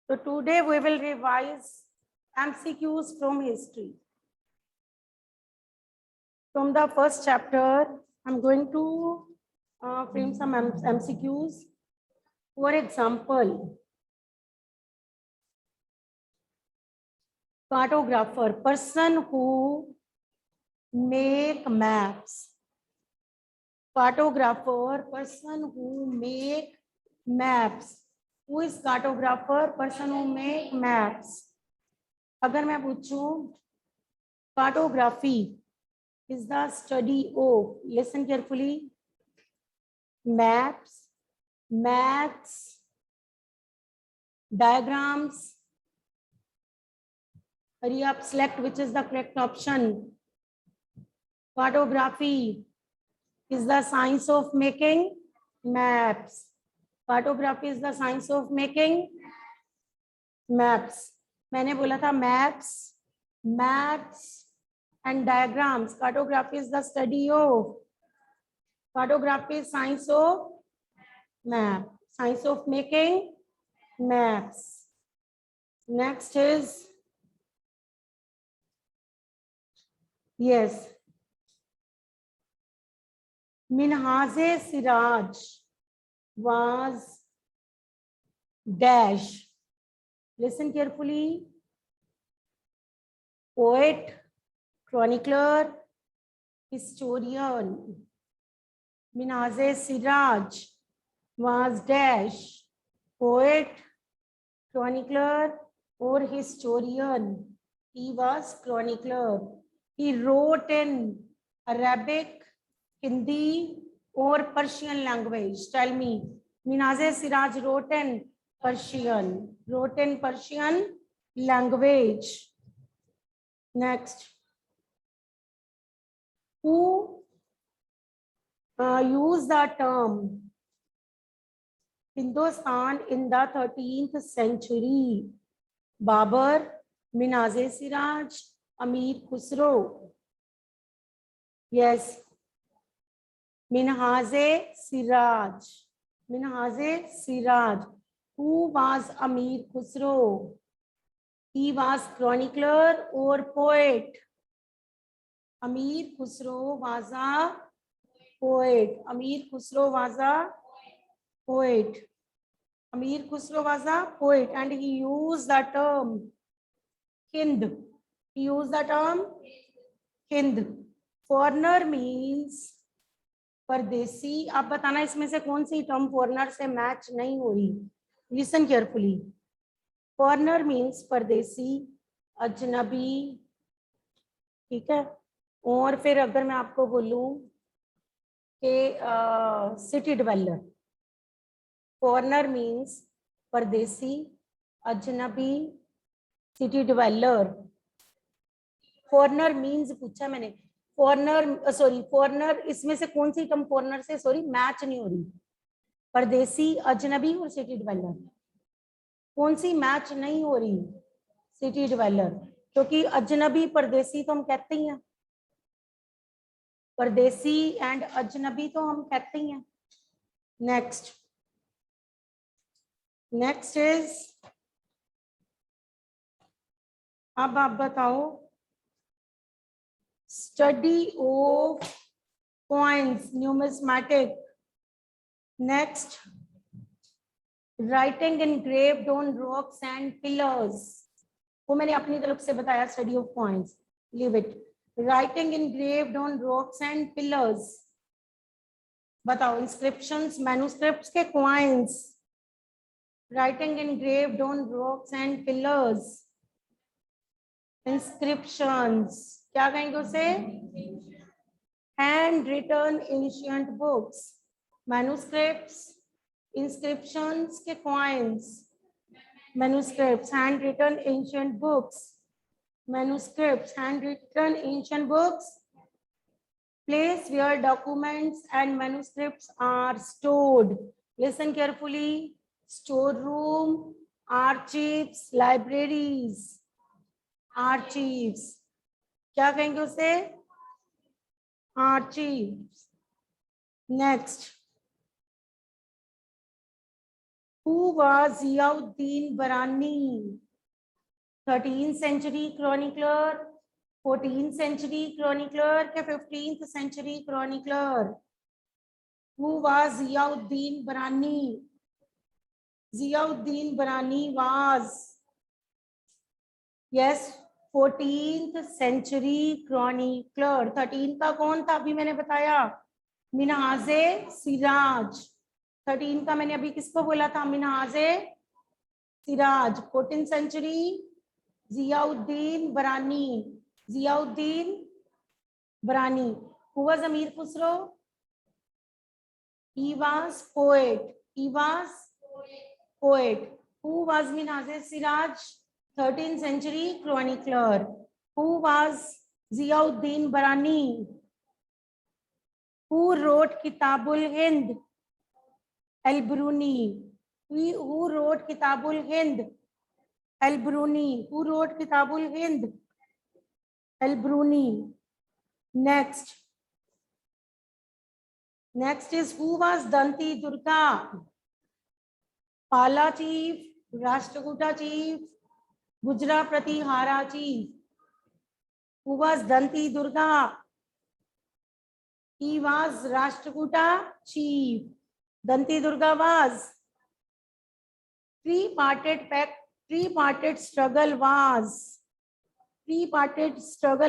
So today we will revise MCQs from history. From the first chapter, I'm going to frame some MCQs. For example, cartographer, person who make maps. Cartographer, person who make maps. Who is cartographer? Person who make maps. अगर मैं पूछूं cartography is the study of, listen carefully, maps, maths, diagrams. Hurry up, select which is the correct option. Cartography is the science of making maps. Cartography is the science of making maps. मैंने बोला था maps, maths and diagrams. Cartography is the study of. Cartography is science of map. Science of making maps. Next is, yes, Minhaz-e-Siraj was dash. Listen carefully. Poet, chronicler, historian. Minhaz-e-Siraj was dash. Poet, chronicler or historian. He was chronicler. He wrote in Arabic, Hindi or Persian language. Tell me. Minhaz-e-Siraj wrote in Persian. Wrote in Persian language. Next. Who used the term Hindustan in the 13th century? Babur, Minhaz-e-Siraj, Amir Khusro. Yes. Minhaz-e-Siraj. Minhaz-e-Siraj. Who was Amir Khusro? He was chronicler or poet? Amir Khusro was a poet. Amir Khusro was a poet. Amir Khusro was a poet and he used the term Hind. He used the term Hind. Foreigner means परदेसी. आप बताना इसमें से कौन सी term foreigner से match नहीं हो रही. Listen carefully. फॉरेनर मीन्स परदेसी, अजनबी, ठीक है. और फिर अगर मैं आपको बोलूं कि सिटी डिवेलर, फॉरेनर मीन्स परदेसी, अजनबी, सिटी डिवेलर. फॉरेनर मीन्स पूछा मैंने. फॉरेनर सॉरी फॉरेनर इसमें से कौन सी टर्म फॉरेनर से सॉरी मैच नहीं हो रही. परदेसी, अजनबी और सिटी डिवेलर. कौन सी मैच नहीं हो रही? सिटी डिवेलर. क्योंकि अजनबी परदेसी तो हम कहते ही हैं. परदेसी एंड अजनबी तो हम कहते ही हैं. नेक्स्ट. नेक्स्ट इज, अब आप बताओ study of coins, numismatic. Next, writing engraved on rocks and pillars. वो मैंने अपनी तरफ से बताया. Study of coins, leave it. Writing engraved on rocks and pillars. बताओ. inscriptions, manuscripts के coins. Writing engraved on rocks and pillars. Inscriptions, क्या कहेंगे उसे? Handwritten ancient books. Manuscripts, inscriptions के coins. Manuscripts, handwritten ancient books. Manuscripts, handwritten ancient books. Place where documents and manuscripts are stored. Listen carefully. Store room, archives, libraries. Archives, क्या कहेंगे उसे? Archives. Next, Who was Ziauddin Barani? 13th century chronicler, 14th century chronicler, क्या 15th century chronicler? Who was Ziauddin Barani? Ziauddin Barani was, yes, 14th century chronicler. 13 का कौन था अभी मैंने बताया? मिनहाजे सिराज. 13 का मैंने अभी किसको बोला था? मिनहाजे Siraj. 14th century Ziauddin Barani. Ziauddin Barani. Who was Amir Khusro? He was poet. He was poet. Who was Minhaj Siraj? 13th century chronicler. Who was Ziauddin Barani? Who wrote Kitabul Hind? Al-Bruni. Who wrote Kitabul Hind? Al-Bruni. Who wrote Kitabul Hind? Al-Bruni. Next is who was Danti Durga? Pala chief, Rashtrakuta chief, Gujra Pratihara chief. Who was Danti Durga? He was Rashtrakuta chief. Danti Durga was three-parted struggle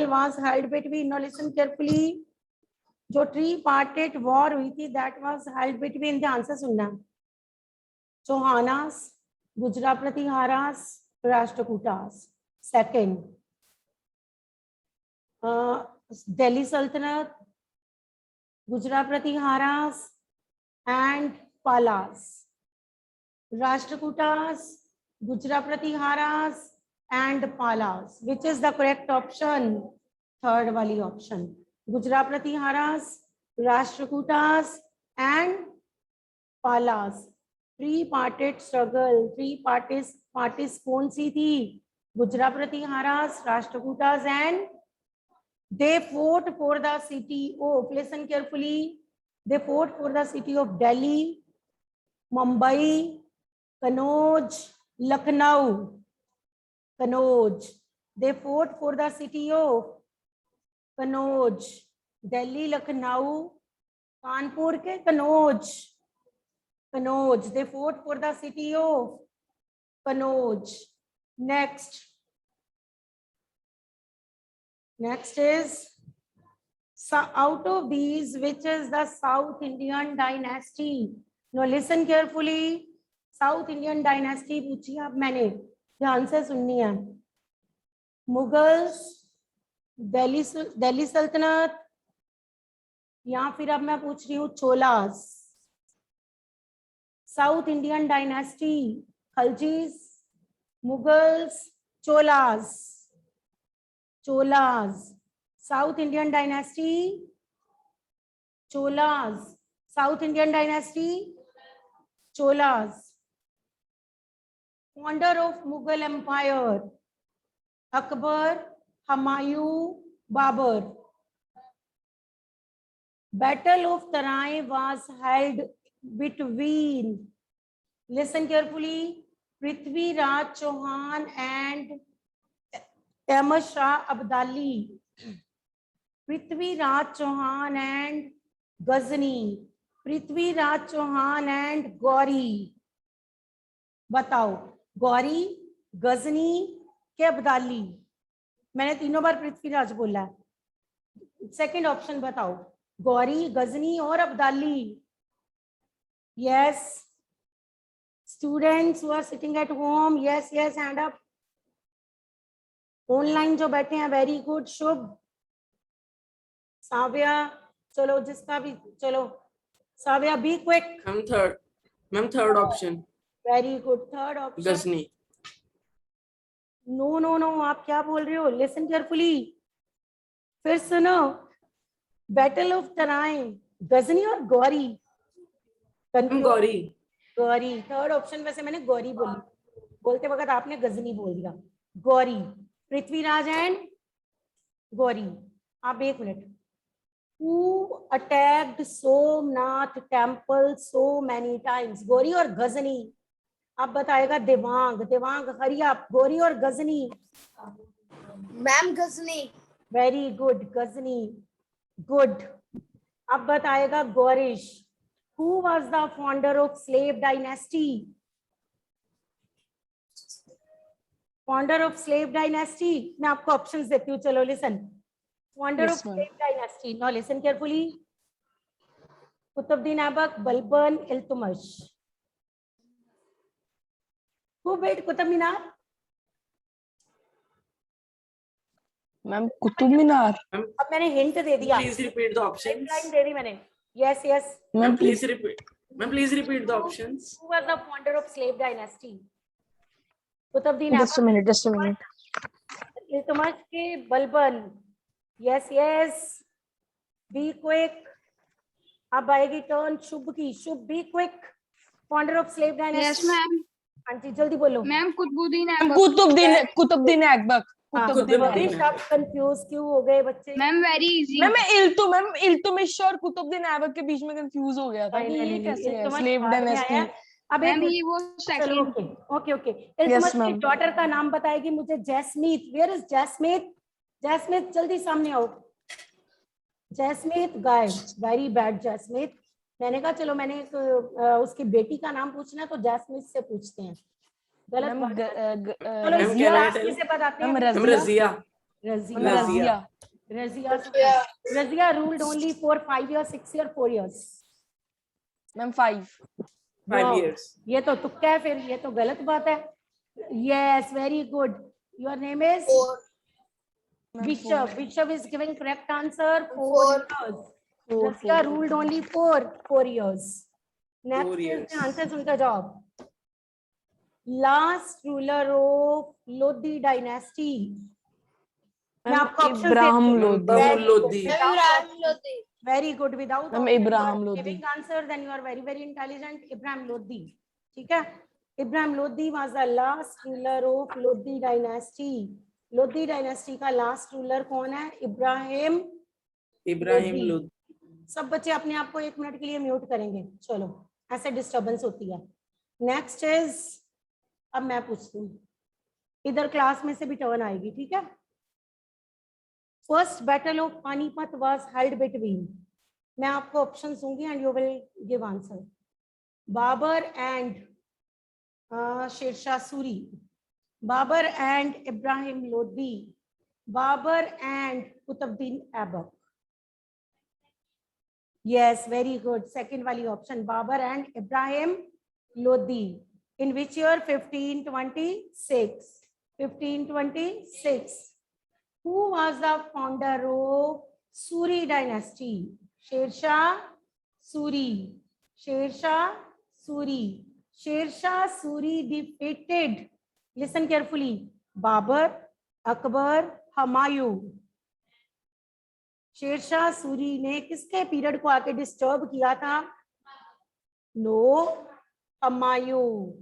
was held between, now listen carefully, जो three-parted war हुई थी, that was held between, ध्यान से सुनना, चौहानास, गुजरा Pratiharas, Rashtrakutas. Second, Delhi Sultanate, Gujra Pratiharas and Palas. Rashtrakutas, Gujra Pratiharas and Palas. Which is the correct option? Third wali option. Gujra Pratiharas, Rashtrakutas and Palas. Three-parted struggle. Three parties कौन सी थी? Gujra Pratiharas, Rashtrakutas and they fought for the city of, listen carefully, they fought for the city of Delhi, Mumbai, Kanauj, Lucknow. Kanauj. They fought for the city of Kanauj. Delhi, Lucknow, Kanpur ke Kanauj. Kanauj. They fought for the city of Kanauj. Next is, out of these, which is the South Indian dynasty? Now listen carefully. South Indian dynasty पूछी अब मैंने, ध्यान से सुननी है. Mughals, Delhi सल्तनत, या फिर अब मैं पूछ रही हूँ Cholas. South Indian dynasty, Khaljis, Mughals, Cholas. South Indian dynasty, Cholas. South Indian dynasty, Cholas. Founder of Mughal Empire, Akbar, Humayun, Babur. Battle of Tarai was held between, listen carefully, Prithvi Raj Chauhan and Ahmad Shah Abdali. Prithvi Raj Chauhan and Ghazni. Prithvi Raj Chauhan and Gauri. बताओ, गौरी, गजनी के अब्दाली. मैंने तीनों बार पृथ्वीराज बोला है. Second option बताओ, गौरी, गजनी और Abdali. Yes, students who are sitting at home, yes hand up. Online जो बैठे हैं, वेरी गुड. शुभ, साव्या, चलो जिसका भी, चलो Savya be quick. Third option. Very good, third option Ghazni. No, आप क्या बोल रहे हो? लिसन केयरफुली, फिर सुनो. बैटल ऑफ तराई, गजनी और गौरी. Gauri third option. वैसे मैंने गौरी बोली, बोलते वक्त आपने गजनी बोल दिया. गौरी, पृथ्वीराज एंड गौरी. आप एक minute. Who attacked Somnath temple so many times? Gauri और गजनी. अब बताएगा देवांग। Devang hurry up. गौरी और Ghazni. Ma'am Ghazni. Very good Ghazni, good. अब बताएगा Gaurish. Who was the founder of slave dynasty? Founder of slave dynasty, मैं आपको ऑप्शंस देती हूँ, चलो listen. Founder of Yes, ma'am. Slave dynasty, now listen carefully. Qutubuddin Aibak, Balban, Iltutmish. Who build Qutub Minar? Ma'am Qutub Minar. अब मैंने हिंट दे दिया, Please repeat the options. Line दे दी मैंने। Yes yes. Ma'am Please repeat. Ma'am, please repeat the options. Who was the founder of slave dynasty? Qutubuddin just a Aibak, minute, just a minute. Iltutmish के Balban. Yes yes, be quick. अब आएगी turn Shubh की। Shubh, be quick. Founder of slave yes dynasty. Ma'am. हाँ जी जल्दी बोलो। Ma'am Qutubuddin ma'am Aibak. Qutubuddin Aibak. हाँ, कुतुबुद्दीन कुतुबुद्दीन ऐबक। सब कंफ्यूज क्यों हो गए बच्चे? Ma'am very easy. Ma'am Iltutmish और कुतुबुद्दीन ऐबक के बीच में कंफ्यूज हो गया था कि ये कैसे है स्लेव डायनेस्टी। अब एक मैम मिनट, ही वो चलो second. Okay okay okay. Iltutmish की ma'am. डॉटर का नाम बताएगी मुझे। जैस्मीत। Where is जैस्मीत? जैस्मीत जल्दी सामने आओ। जैस्मीत गायब। Very bad Jasmeet. मैंने कहा चलो मैंने एक उसकी बेटी का नाम पूछना है तो जैस्मीत से पूछते हैं। गलत मैम बात है। चलो Ma'am, Jiya can I tell? किसे बताते मैम हैं? Ma'am, Razia. Razia. Razia. Razia. Razia ruled only for 5 years, 6 years, 4 years. Ma'am 5 5 years. ये तो तुक्का है, फिर ये तो गलत बात है। Yes very good. Your name is Bishop. Bishop is giving correct answer. 4 years. Rasiya ruled only for 4 years. 4 Next years. is ध्यान से सुनकर जाओ। Last ruler of Lodi dynasty. मैं आपको options इब्राहिम देती हूँ। Lodhi. Babur Lodhi. Very good. Without ma'am options, Ibrahim you are Lodhi. giving answer, then you are very very intelligent. Ibrahim Lodi. ठीक है? Ibrahim Lodi was the last ruler of Lodi dynasty. Lodi dynasty का last ruler कौन है? Ibrahim Ibrahim Lodi. Lodhi. सब बच्चे अपने आप को 1 मिनट के लिए म्यूट करेंगे। चलो, ऐसे डिस्टरबेंस होती है। नेक्स्ट इज, अब मैं पूछती हूँ, इधर क्लास में से भी टर्न आएगी, ठीक है? First battle of Panipat was held between, मैं आपको ऑप्शन दूंगी and you will give answer. Babar and Sher Shah Suri, Babar and Ibrahim Lodhi, Babar and Qutbuddin Aibak. Yes, very good. Second wali option, Babar and Ibrahim Lodi. In which year? 1526. 1526. Who was the founder of Suri dynasty? Sher Suri. Sher Suri. Sher Suri defeated, listen carefully, Babar, Akbar, Humayun. Sher Shah Suri ने किसके period को आके disturb किया था? No, Humayun.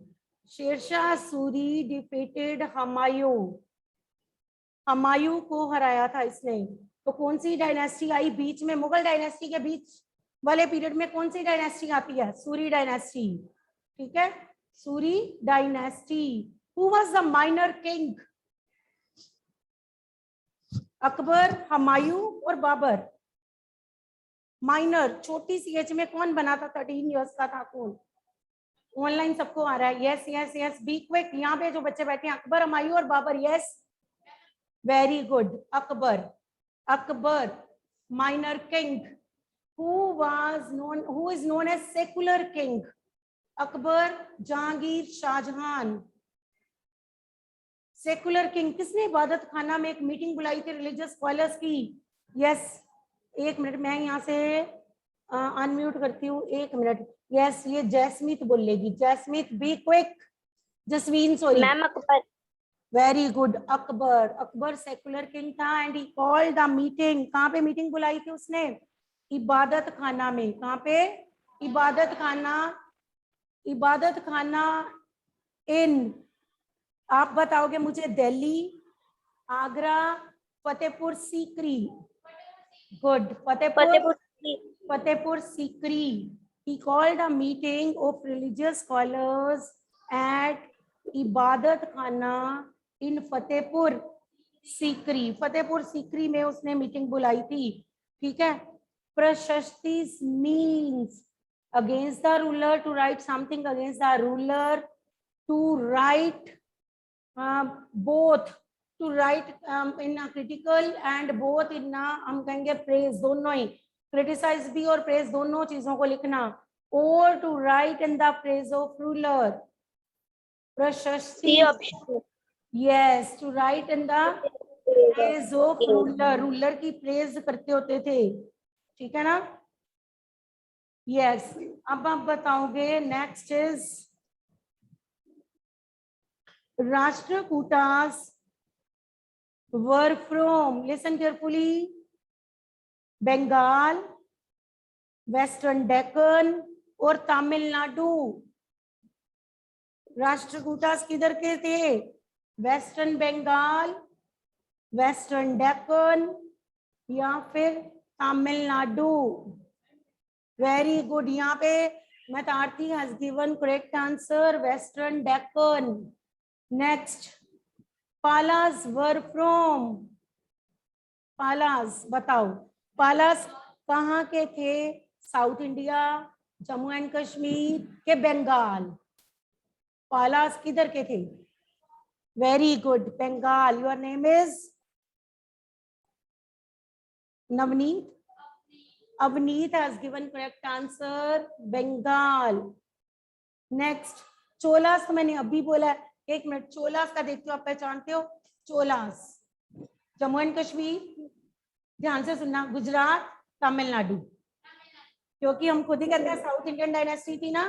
Sher Shah Suri defeated Humayun, Humayun को हराया था इसने। तो कौन सी डायनेस्टी आई बीच में? मुगल डायनेस्टी के बीच वाले पीरियड में कौन सी डायनेस्टी आती है? सूरी डायनेस्टी, ठीक है? Suri dynasty. Who was the minor king? Akbar, Humayun और बाबर। माइनर छोटी सी एज में कौन बना था? 13 इयर्स का था कौन? ऑनलाइन सबको आ रहा है। Yes yes yes, be quick. यहाँ पे जो बच्चे बैठे हैं, अकबर, हुमायूं और Babar. Yes, very good. Akbar, Akbar minor king. Who is known as secular king? Akbar, Jahangir, Shah Jahan. Secular king किसने इबादत खाना में एक मीटिंग बुलाई थी रिलीजियस स्कॉलर्स की? यस, 1 मिनट, मैं यहाँ से अनम्यूट करती हूँ, 1 मिनट। यस, ये जैस्मीत बोलेगी। Jasmeet, be quick. Jasveen, sorry ma'am Akbar. Very good. Akbar, Akbar secular king था and he called the meeting. कहाँ पे मीटिंग बुलाई थी उसने? इबादत खाना में। कहाँ पे? इबादत खाना, इबादत खाना इन, आप बताओगे मुझे, Delhi, Agra, Fatehpur Sikri. Good, Fatehpur Sikri. He called a meeting of religious scholars at इबादत खाना in फतेहपुर सीकरी। फतेहपुर सीकरी में उसने मीटिंग बुलाई थी, ठीक है। प्रशस्ति means against the ruler, to write something against the ruler, to write both, to write in a critical and both in a हम कहेंगे praise, दोनों ही, criticize भी और praise दोनों चीजों को लिखना, or to write in the praise of ruler। प्रशस्ति, yes, to write in the praise of ruler, ruler की praise करते होते थे, ठीक है ना। yes, अब आप बताओगे next is Rashtrakutas were from, listen carefully, Bengal, western Deccan और तमिलनाडु। राष्ट्रकूटास किधर के थे? वेस्टर्न बंगाल, वेस्टर्न डेक्कन या फिर तमिलनाडु। वेरी गुड, यहाँ पे Maitharthi has given correct answer, western Deccan. Next, Palas were from, Palas बताओ, पालास कहाँ के थे? South India, Jammu and Kashmir के बंगाल? पालास किधर के थे? Very good, Bengal. Your name is Navneet? Avneet has given correct answer, Bengal. Next, Cholas तो मैंने अभी बोला है, एक मिनट, चोलास का देखते हो, आप पहचानते हो? चोलास जम्मू एंड कश्मीर, ध्यान से सुनना, गुजरात, तमिलनाडु, क्योंकि हम खुद ही कहते हैं साउथ इंडियन डायनेस्टी थी ना।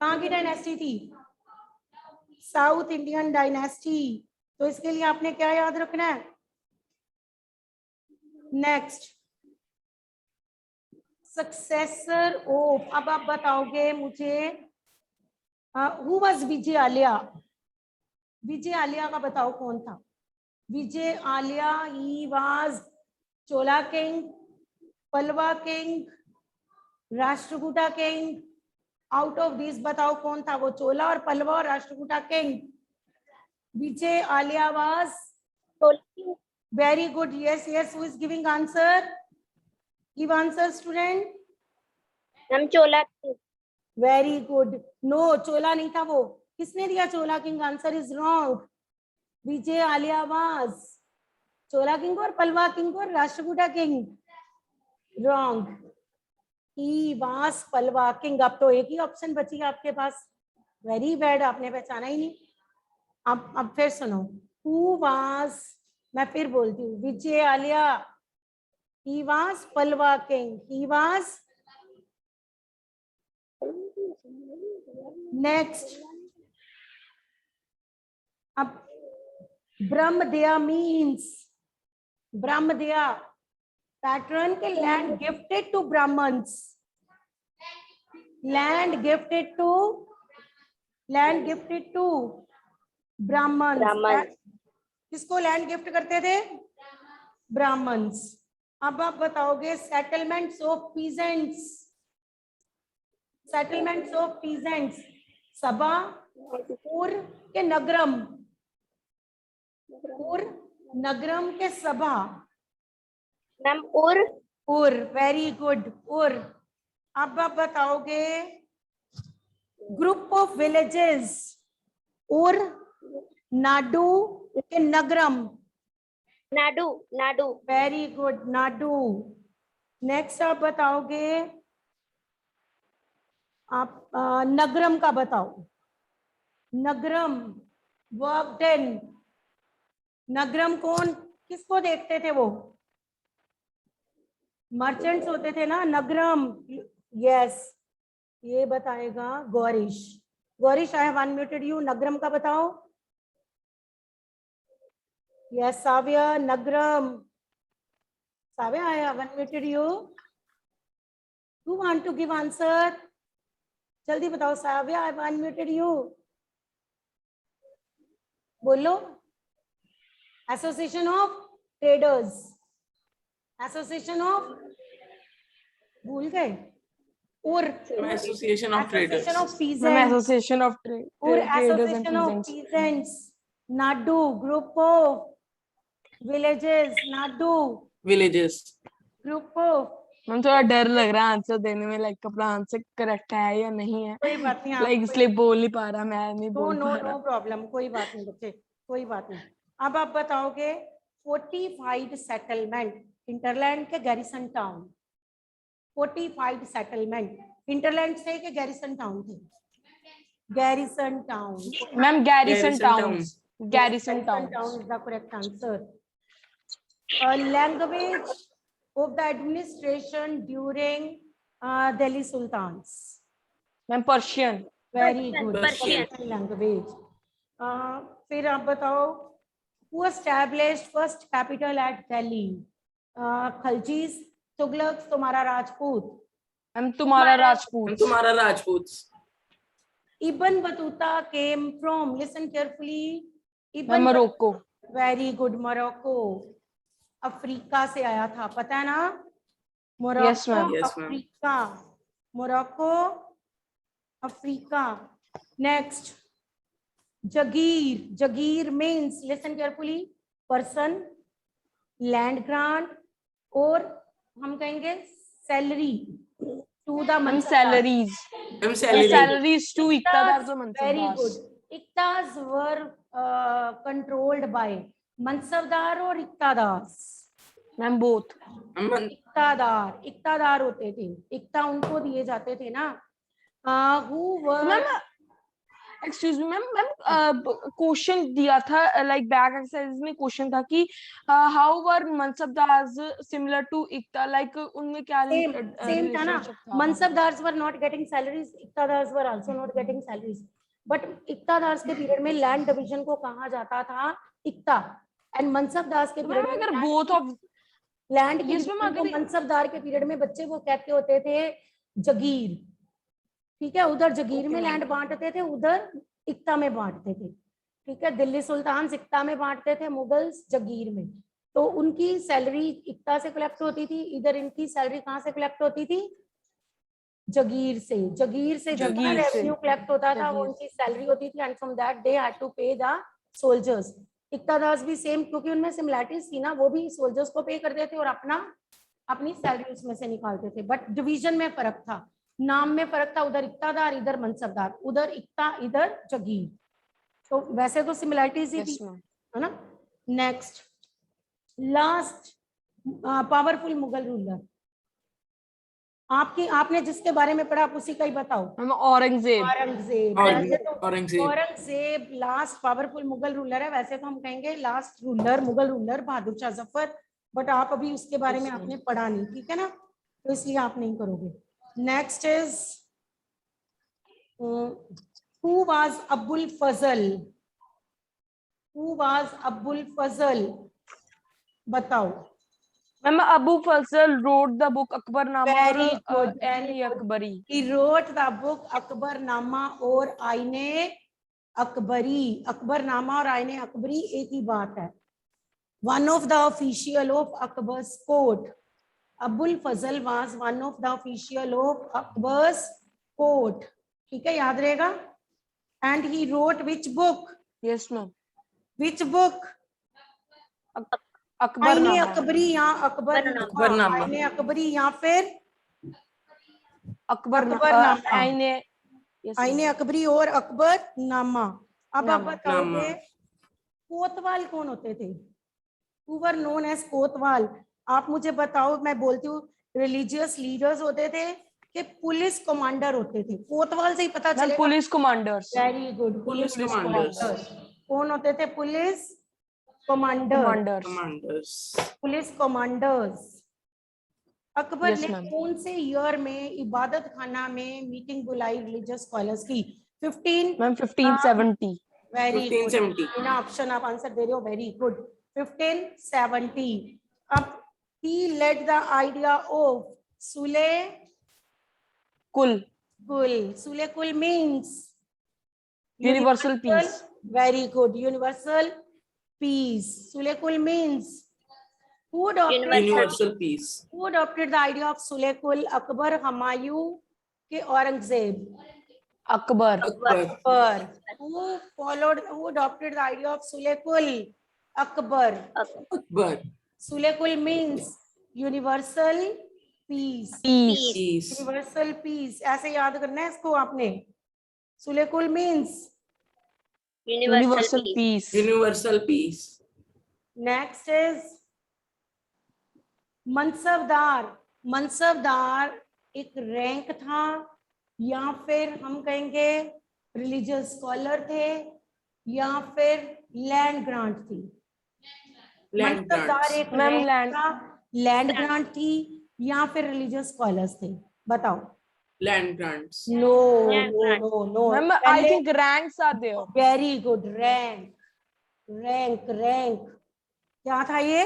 कहाँ की डायनेस्टी थी? South Indian dynasty. तो इसके लिए आपने क्या याद रखना है? नेक्स्ट, सक्सेसर ऑफ, अब आप बताओगे मुझे who was Vijayalaya? Vijayalaya का बताओ कौन था? Vijayalaya, he was Chola king, Pallava king, Rashtrakuta king. Out of this बताओ कौन था वो? चोला और पलवा और Rashtrakuta king. Vijayalaya was, very good, yes yes, who is giving answer? Give answer, student. हम चोला। Very good. No, चोला नहीं था वो। किसने दिया Chola king? Answer is wrong. Vijayalaya was Chola king और पलवा किंग और Rashtrakuta king. Wrong, he was Pallava king. अब तो एक ही ऑप्शन बची आपके पास। वेरी बैड, आपने पहचाना ही नहीं। अब फिर सुनो, हु वाज, मैं फिर बोलती हूँ, विजय Alia, he was Palwa king, he was। next, अब ब्रह्मदया means, ब्रह्मदया पैटर्न के land gifted to Brahmans, land gifted to Brahmans. किसको लैंड गिफ्ट करते थे? ब्राह्मण्स। अब आप बताओगे settlements of peasants, settlements of peasants, sabha, ur के नगरम, उर नगरम के सभा। मैम उर, वेरी गुड, उर। अब आप बताओगे group of villages, Ur, Nadu के Nagaram. Nadu. Very good, Nadu. Next आप बताओगे, आप नगरम का बताओ। नगरम, वर्क डन। नगरम कौन, किसको देखते थे वो? मर्चेंट्स होते थे ना, नगरम। यस, ये बताएगा Gaurish. Gaurish, I have unmuted you. Nagaram का बताओ। Yes, Savya, Nagram. Savya, I have unmuted you. Who want to give answer? जल्दी बताओ Savya, I have unmuted you. बोलो। Association of Traders. Association of, भूल गए? Association of Traders. Association of Ma'am, Peasants. Association of Traders and Association of Peasants. Peasants. Nadu, group of villages. Nadu, Villages. group of. Ma'am थोड़ा डर लग रहा है answer देने में, लाइक अपना आंसर करेक्ट है या नहीं है, कोई बात नहीं, लाइक इसलिए बोल नहीं पा रहा, मैं नहीं नो बोल नो पा नो रहा। प्रॉब्लम, कोई बात नहीं बच्चे, कोई बात नहीं। अब आप बताओगे फोर्टिफाइड सेटलमेंट, इंटरलैंड के garrison town. Fortified settlement hinterland से कि गैरिसन टाउन थे? Garrison town. Ma'am garrison Garrison town, town. Garrison town town. Is the correct answer. Language of the administration during Delhi sultans. Ma'am Persian. Very good, Persian. Language. फिर आप बताओ who established first capital at Delhi? Khaljis, Tughlaq, Tomara Rajput. Ma'am Tomara And Rajput. Tumara Rajputs. Ibn Battuta came from, listen carefully, ma'am Ibn Morocco. Very good, Morocco. Africa से आया था, पता है ना? Yes, Morocco ma'am. Yes, ma'am. Africa, Morocco Africa. Next, jagir. Jagir means, listen carefully, person, land grant, और हम कहेंगे salary to the ma'am salaries. I'm salary. Salaries to iqtadar जो very mansabdar. Good. Iqtas were controlled by mansabdar और इक्तादार। Ma'am both. इक्तादार, इक्तादार होते थे, इक्ता उनको दिए जाते थे ना। Who were, ma'am excuse me ma'am, ma'am question दिया था, लाइक बैक एक्सरसाइज में क्वेश्चन था कि how were mansabdars similar to iqta, like उनमें क्या सेम था ना। relationship था? Mansabdars were not getting salaries, iqtadars were also not getting salaries, but iqtadars के पीरियड में लैंड डिवीजन को कहा जाता था इक्ता, एंड मनसबदार्स के मैम पीरियड अगर में बोथ ऑफ लैंड के Yes, ma'am, division को अगर- मनसबदार के पीरियड में बच्चे वो कहते होते थे जगीर। ठीक है, उधर जगीर में लैंड बांटते थे, उधर इक्ता में बांटते थे। ठीक है, दिल्ली सुल्तान इक्ता में बांटते थे, मुगल्स जगीर में। तो उनकी सैलरी इक्ता से कलेक्ट होती थी, इधर इनकी सैलरी कहाँ से कलेक्ट होती थी? जगीर से। जगीर से जितना जगीर से। रेवेन्यू कलेक्ट होता था वो जगीर उनकी सैलरी होती थी, and from that they had to pay the soldiers. Iqtadars भी सेम, क्योंकि उनमें सिमिलैरिटीज थी ना, वो भी सोल्जर्स को पे करते थे और अपनी सैलरी उसमें से निकालते थे, बट डिवीजन में फर्क था, नाम में फर्क था, उधर इक्तादार इधर मनसबदार, उधर इक्ता इधर जगीर। तो वैसे तो सिमिलैरिटीज ही थी, यस मैम। है ना। Next, last powerful Mughal ruler, आपने जिसके बारे में पढ़ा आप उसी का ही बताओ। मैम औरंगजेब। औरंगजेब। वैसे तो Aurangzeb. Aurangzeb last powerful Mughal ruler है, वैसे तो हम कहेंगे last ruler Mughal ruler Bahadur Shah Zafar, but आप अभी उसके बारे में आपने पढ़ा नहीं, ठीक है ना, तो इसलिए आप नहीं करोगे। Next is who was Abul Fazal? Who was Abul Fazal, बताओ। Ma'am Abu Fazal wrote the book Akbarnama Very good, and very good. Akbari. He wrote the book Akbarnama और आईने अकबरी। अकबरनामा और आईने अकबरी एक ही बात है। One of the official of Akbar's court. Abul Fazl was one of the official of Akbar's court. ठीक है, याद रहेगा। And he wrote which book? Yes ma'am. Which book? आईने अकबरनामा। अकबरी या अकबरनामा? आईने अकबरी या फिर अकबरनामा। आईने आईने अकबरी और अकबरनामा। अब आप नामा। बताओगे कोतवाल कौन होते थे? Who were known as कोतवाल? आप मुझे बताओ, मैं बोलती हूँ रिलीजियस लीडर्स होते थे कि पुलिस कमांडर होते थे? कोतवाल से ही पता मैम चलेगा। Police commanders. Very good, police commanders. Commanders. कौन होते थे? Police commander. Commanders. Commanders. Police commanders. Akbar Yes, ने ma'am. कौन से ईयर में इबादत खाना में मीटिंग बुलाई रिलीजियस स्कॉलर्स की? 15 मैम 1570। Very good. 1570. बिना ऑप्शन आप आंसर दे रहे हो, वेरी गुड। 1570। अब he led the idea of Sule कुल। Sule Kul means Universal peace. Very good, universal peace. Sule Kul means Universal peace. who adopted the idea of Sule Kul? Akbar, Humayun, कि Aurangzeb? Akbar. Akbar. Who adopted the idea of Sulekul? Akbar. Akbar. Sulekul means universal peace. Peace. Peace. Universal peace. ऐसे याद करना है इसको आपने. Sulekul means. Universal peace. Universal peace. Next is mansabdar. Mansabdar एक rank था या फिर हम कहेंगे रिलीजियस स्कॉलर थे या फिर लैंड ग्रांट थी? Land mansabdar grants. एक Ma'am, रैंक land- था, लैंड ग्रांट थी या फिर रिलीजियस स्कॉलर्स थे? बताओ. Land grants. No Land no grant. No no. Ma'am, I think ranks are there. Very good. Rank. Rank. Rank क्या था ये?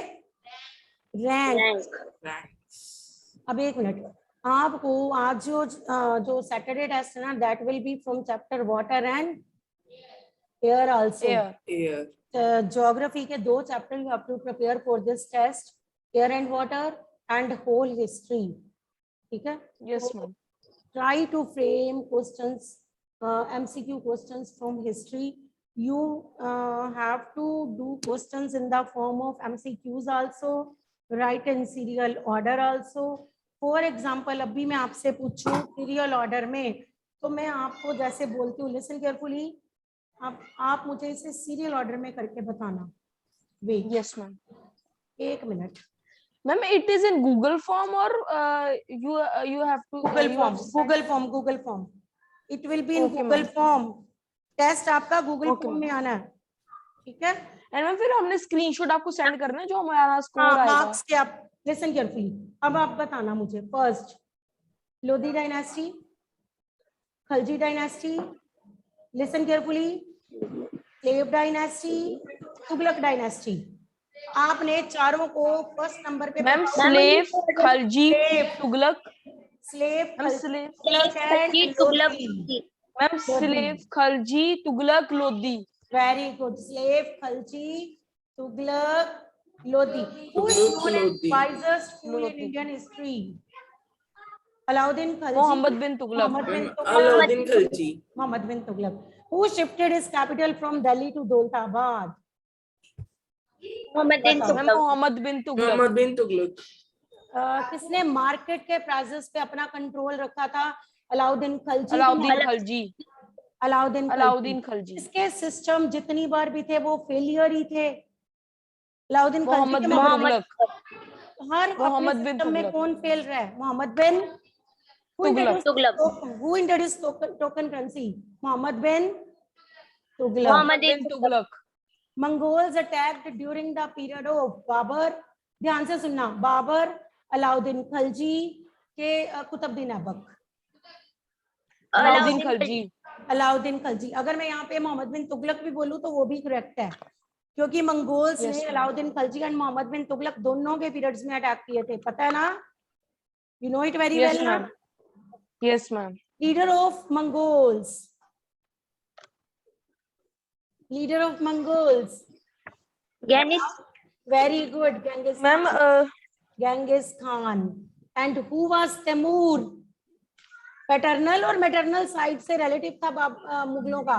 रैंक. Ranks. अब एक मिनट. आपको आज जो सैटरडे टेस्ट है ना, that will be from chapter water and air also. Air. Air. Geography के 2 chapter you have to prepare for this test, air and water and whole history. ठीक है. Yes, ma'am. Try to frame questions, MCQ questions from history. You have to do questions in the form of MCQs also, write in serial order also. For example, अभी मैं आपसे पूछूं serial order में, तो मैं आपको जैसे बोलती हूँ, listen carefully. आप मुझे इसे serial order में करके बताना. Wait. Yes, ma'am. एक minute. Ma'am, it is in Google form or you have to Google you form. have sent- Google form. Google form. It will be in Okay, Google ma'am. form. Test आपका Google Okay, form ma'am. में आना है. ठीक है. And ma'am, फिर हमने screenshot आपको send करना है जो हमारा स्कोर हाँ, आएगा. मार्क्स के आप लिसन केयरफुली. अब आप बताना मुझे. First, Lodhi dynasty, Khalji dynasty, listen carefully, slave dynasty, Tughlaq dynasty. आपने चारों को फर्स्ट नंबर पे. Ma'am, slave, Khalji, Tughlaq. Slave, ma'am, slave. Tughlaq. Ma'am, slave, Khalji, Tughlaq, Lodhi. Very good. Slave, Khalji, Tughlaq, Lodhi. Who is Tughluq, known as Lodi. wisest fool in Lodi. Indian history? Alauddin Khalji. Mohammad bin Tughlaq. Muhammad bin Tughlaq. Alauddin Khalji. Muhammad bin Tughlaq. Who shifted his capital from Delhi to Daulatabad? Muhammad bin बताओ. Ma'am, Tughlaq. Muhammad bin Tughlaq. Muhammad bin Tughlaq. किसने market के prices पे अपना control रखा था? अलाउद्दीन खलजी. अलाउद्दीन खलजी. अलाउद्दीन अलाउद्दीन खलजी. इसके system जितनी बार भी थे वो फेलियर ही थे. अलाउद्दीन खलजी मोहम्मद के बिन मामले- तुगलक. हर मोहम्मद अपने बिन सिस्टम में तुगलक. कौन फेल रहा है? Mohammad bin Tughlaq. Who introduced token currency? Mohammed bin Tughlaq. Mohammad bin Tughlaq. Mongols attacked during the period of Babar. ध्यान से सुनना. बाबर, अलाउद्दीन खलजी के कुतुबुद्दीन ऐबक. अलाउद्दीन खलजी. अलाउद्दीन खलजी. अगर मैं यहाँ पे मोहम्मद बिन तुगलक भी बोलूँ तो वो भी करेक्ट है, क्योंकि मंगोल्स Yes, ने ma'am. अलाउद्दीन खलजी एंड मोहम्मद बिन तुगलक दोनों के पीरियड्स में अटैक किए थे. पता है ना? You know it very Yes, well. ma'am. Yes, ma'am. Leader of Mongols. Leader of Mongols. Genghis. Very good. Genghis ma'am, Khan. Genghis Khan. And who was Timur? Paternal और maternal side से relative था मुगलों का.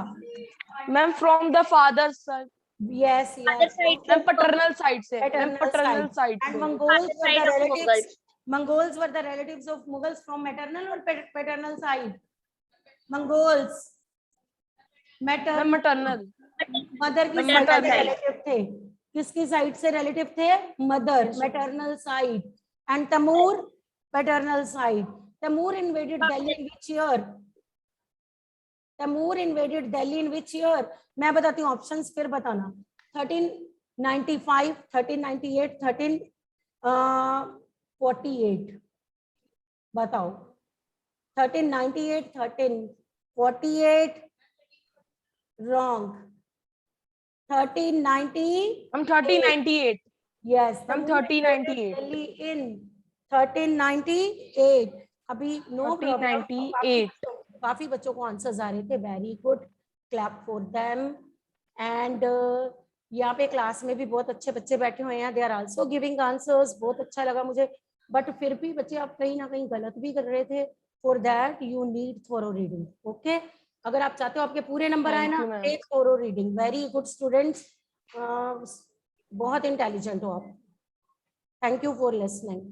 Ma'am, from the father side. Yes, Other yes. side. Ma'am, paternal side से. Ma'am, Paternal paternal side. Side And से. Mongols Other were side the of relatives. Mughals. Mongols were the relatives of Mughals from maternal or paternal side? Mongols. Ma'am, maternal. Mother की Maternal side से side. Relative थे. किसकी side से relative थे? Mother. Maternal side. And Timur paternal side. Timur invaded Delhi in which year? Timur invaded Delhi in which year? मैं बताती हूँ options, फिर बताना. 1395, 1398, 1348. बताओ. 1398, 1348. Wrong. 1390. Ma'am, 1398. Yes. Ma'am, 1398. Delhi in 1398. अभी no problem. 1398. काफी बच्चों को आंसर्स आ रहे थे. Very good. Clap for them. And यहाँ पे क्लास में भी बहुत अच्छे बच्चे बैठे हुए हैं. They are also giving answers. बहुत अच्छा लगा मुझे. बट फिर भी बच्चे आप कहीं ना कहीं गलत भी कर रहे थे. For that you need thorough reading. Okay, अगर आप चाहते हो आपके पूरे नंबर आए Thank ना, you, ma'am. Take thorough reading. Very good students, बहुत इंटेलिजेंट हो आप. Thank you for listening.